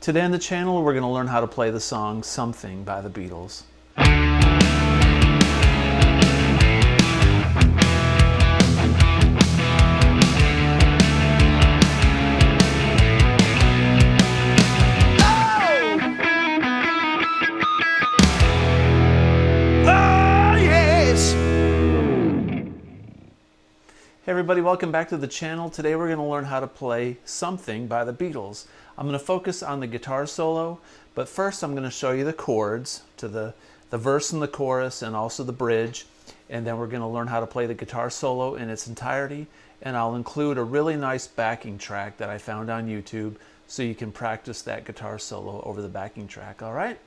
Today on the channel, we're going to learn how to play the song Something by the Beatles. Hey everybody, welcome back to the channel. Today we're going to learn how to play Something by the Beatles. I'm going to focus on the guitar solo, but first I'm going to show you the chords to the verse and the chorus and also the bridge, and then we're going to learn how to play the guitar solo in its entirety, and I'll include a really nice backing track that I found on YouTube so you can practice that guitar solo over the backing track, alright?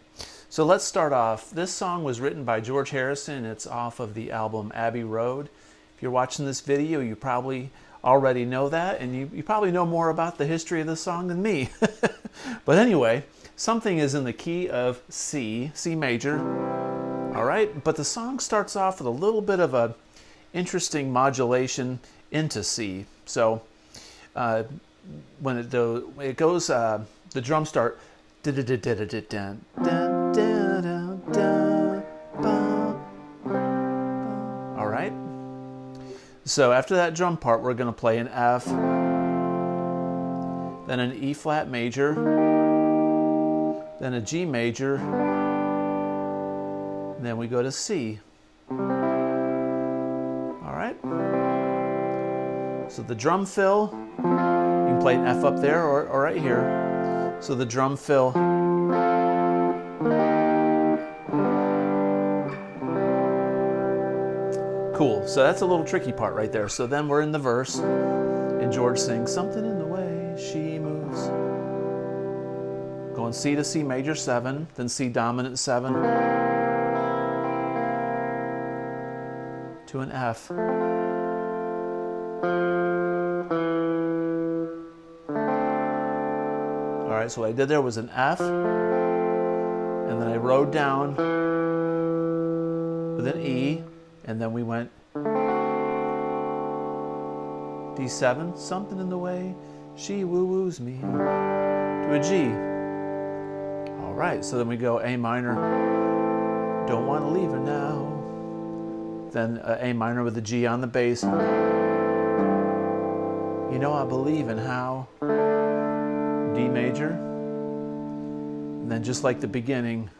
So let's start off. This song was written by George Harrison. It's off of the album Abbey Road. If you're watching this video, you probably already know that, and you probably know more about the history of this song than me. But anyway, Something is in the key of C major, all right? But the song starts off with a little bit of a interesting modulation into C. So when it goes, the drums start, all right? So after that drum part, we're going to play an F, then an E flat major, then a G major, then we go to C. All right? So the drum fill, you can play an F up there or right here. So the drum fill. Cool, so that's a little tricky part right there. So then we're in the verse, and George sings, something in the way she moves. Going C to C major 7, then C dominant 7, to an F. All right, so what I did there was an F, and then I rode down with an E, and then we went D7, something in the way she woo-woos me, to a G. All right, so then we go A minor, don't want to leave her now. Then A minor with a G on the bass. You know I believe in how. D major. And then just like the beginning,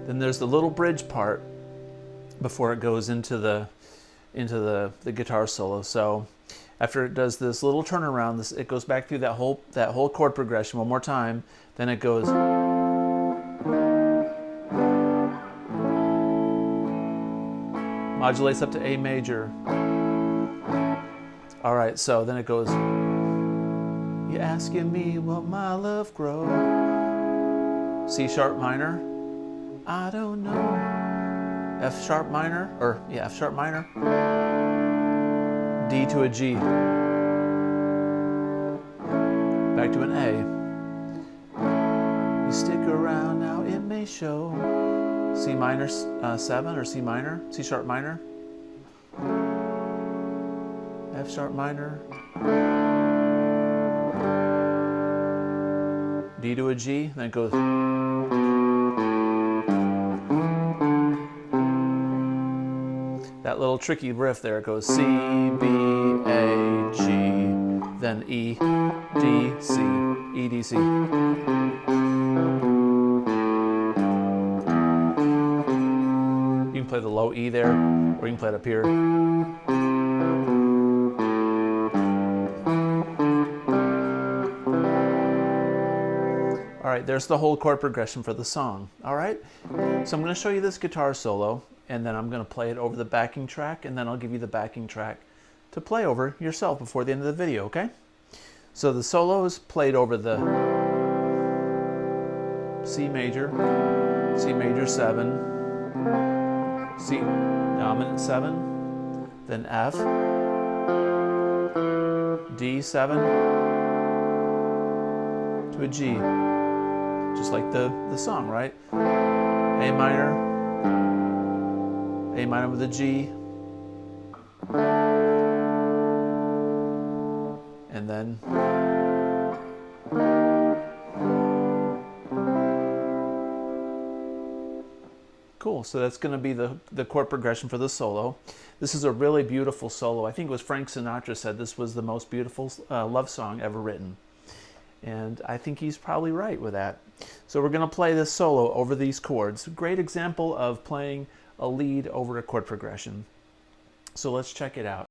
then there's the little bridge part before it goes into the guitar solo. So after it does this little turnaround, it goes back through that whole chord progression one more time. Then it goes modulates up to A major. All right, so then it goes, you're asking me will my love grow. C sharp minor. I don't know. F sharp minor, F sharp minor. D to a G. Back to an A. You stick around now, it may show. C minor 7 or C minor, C sharp minor. F sharp minor. D to a G, then it goes. That little tricky riff there, it goes C, B, A, G, then E, D, C, E, D, C. You can play the low E there, or you can play it up here. All right, there's the whole chord progression for the song. All right, so I'm going to show you this guitar solo, and then I'm going to play it over the backing track, and then I'll give you the backing track to play over yourself before the end of the video, okay? So the solo is played over the C major 7, C dominant 7, then F, D7, to a G, just like the song, right? A minor with a G, And then cool, so that's going to be the chord progression for the solo. This is a really beautiful solo. I think it was Frank Sinatra said this was the most beautiful love song ever written. And I think he's probably right with that. So we're going to play this solo over these chords. Great example of playing a lead over a chord progression. So let's check it out.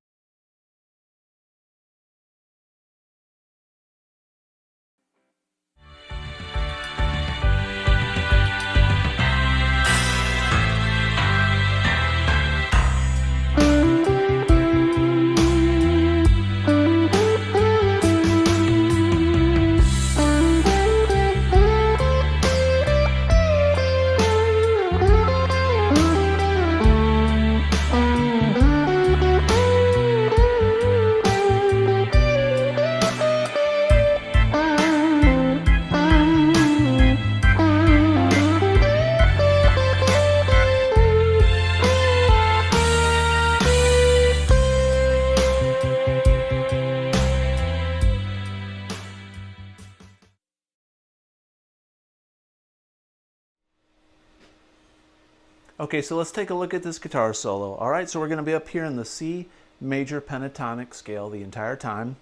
Okay, so let's take a look at this guitar solo. All right, so we're going to be up here in the C major pentatonic scale the entire time.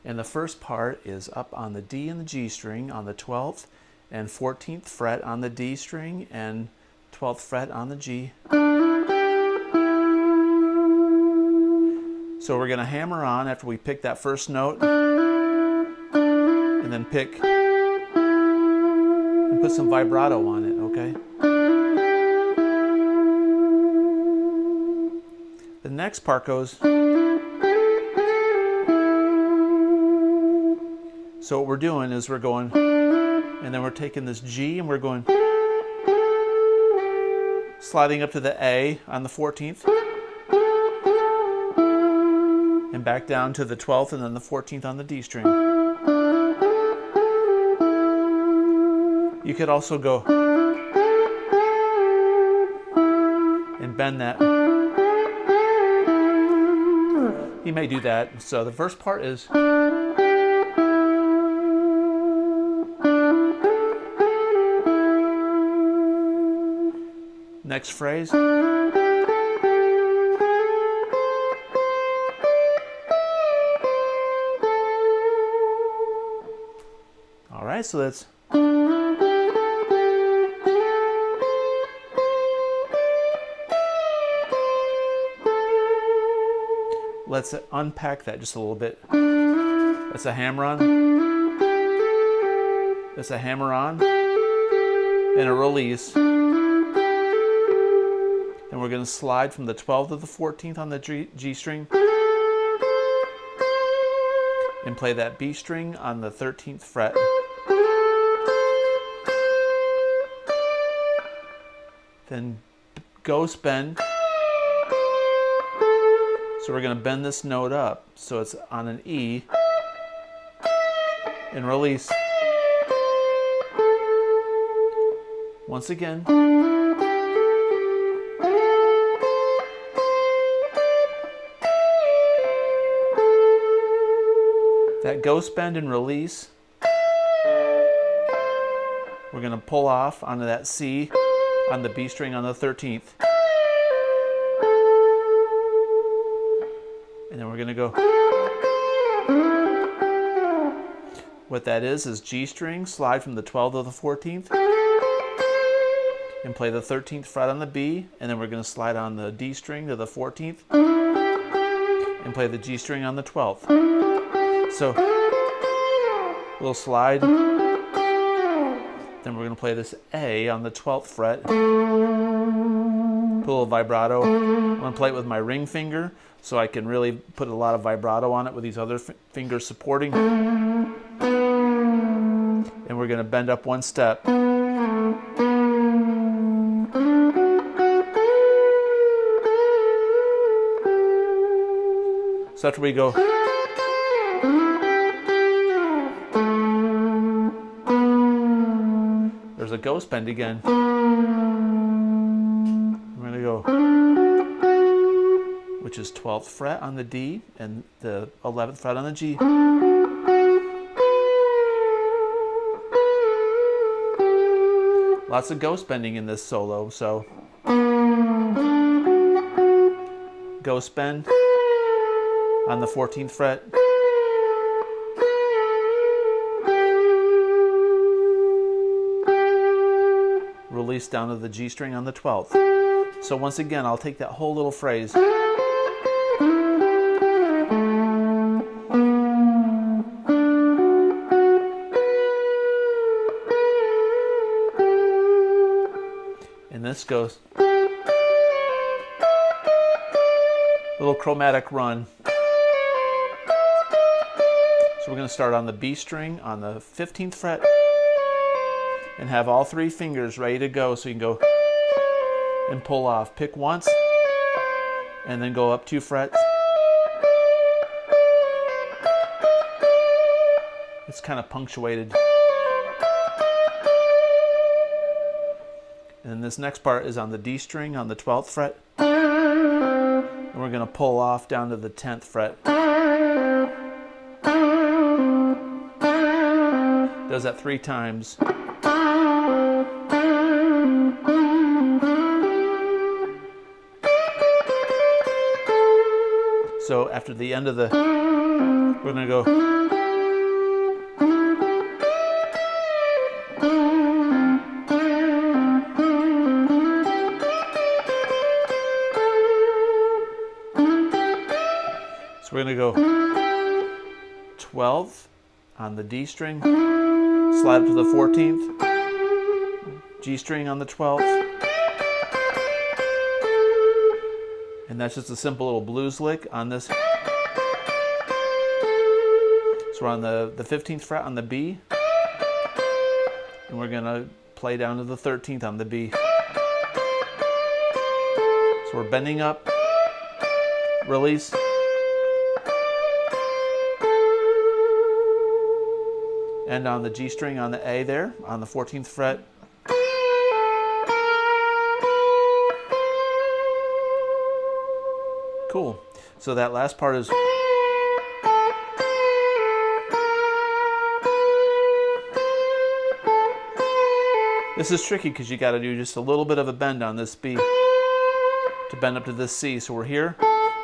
And the first part is up on the D and the G string on the 12th and 14th fret on the D string and 12th fret on the G. So we're going to hammer on after we pick that first note and then pick and put some vibrato on it, okay? The next part goes. So what we're doing is we're going, and then we're taking this G and we're going, sliding up to the A on the 14th, and back down to the 12th and then the 14th on the D string. You could also go and bend that. You may do that. So the first part is. Next phrase. All right, so that's. Let's unpack that just a little bit. That's a hammer on. That's a hammer on and a release. Then we're going to slide from the 12th to the 14th on the G string and play that B string on the 13th fret. Then ghost bend. So we're going to bend this note up so it's on an E and release. Once again. That ghost bend and release. We're going to pull off onto that C on the B string on the 13th. And then we're going to go. What that is G string, slide from the 12th to the 14th, and play the 13th fret on the B, and then we're going to slide on the D string to the 14th, and play the G string on the 12th. So, we'll slide. Then we're going to play this A on the 12th fret. Put a little vibrato. I'm going to play it with my ring finger so I can really put a lot of vibrato on it with these other fingers supporting. And we're going to bend up one step. So after we go. There's a ghost bend again. We're going to go. which is 12th fret on the D and the 11th fret on the G. Lots of ghost bending in this solo, so ghost bend on the 14th fret. Release down to the G string on the 12th. So once again, I'll take that whole little phrase. And this goes. Little chromatic run. So we're going to start on the B string on the 15th fret and have all three fingers ready to go, so you can go and pull off. Pick once and then go up 2 frets. It's kind of punctuated. And then this next part is on the D string on the 12th fret. And we're going to pull off down to the 10th fret. Does that 3 times. So after the end of the, we're going to go. So we're going to go 12th on the D string, slide up to the 14th, G string on the 12th, and that's just a simple little blues lick on this. So we're on the 15th fret on the B, and we're going to play down to the 13th on the B. So we're bending up, release, and on the G string on the A there, on the 14th fret. Cool. So that last part is. This is tricky because you got to do just a little bit of a bend on this B to bend up to this C. So we're here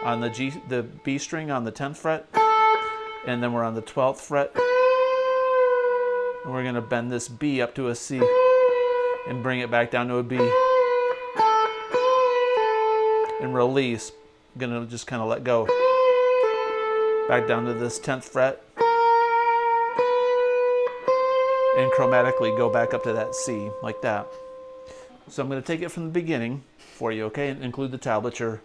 on the B string on the 10th fret, and then we're on the 12th fret. And we're going to bend this B up to a C and bring it back down to a B. And release. I'm going to just kind of let go. Back down to this 10th fret. And chromatically go back up to that C, like that. So I'm going to take it from the beginning for you, okay? And include the tablature.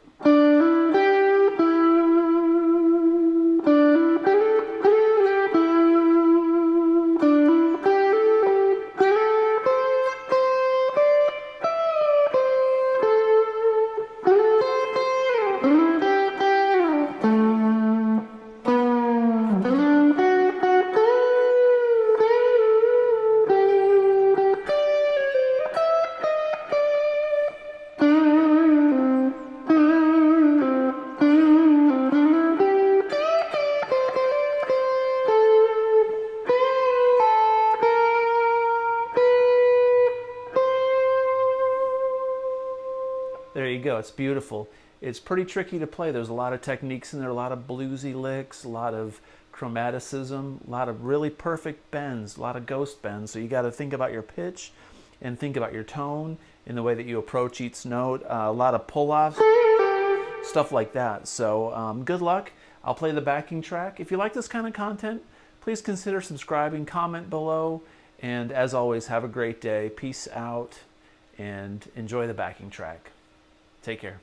There you go. It's beautiful. It's pretty tricky to play. There's a lot of techniques in there, a lot of bluesy licks, a lot of chromaticism, a lot of really perfect bends, a lot of ghost bends. So you got to think about your pitch and think about your tone in the way that you approach each note. A lot of pull-offs, stuff like that. So good luck. I'll play the backing track. If you like this kind of content, please consider subscribing, comment below, and as always, have a great day. Peace out and enjoy the backing track. Take care.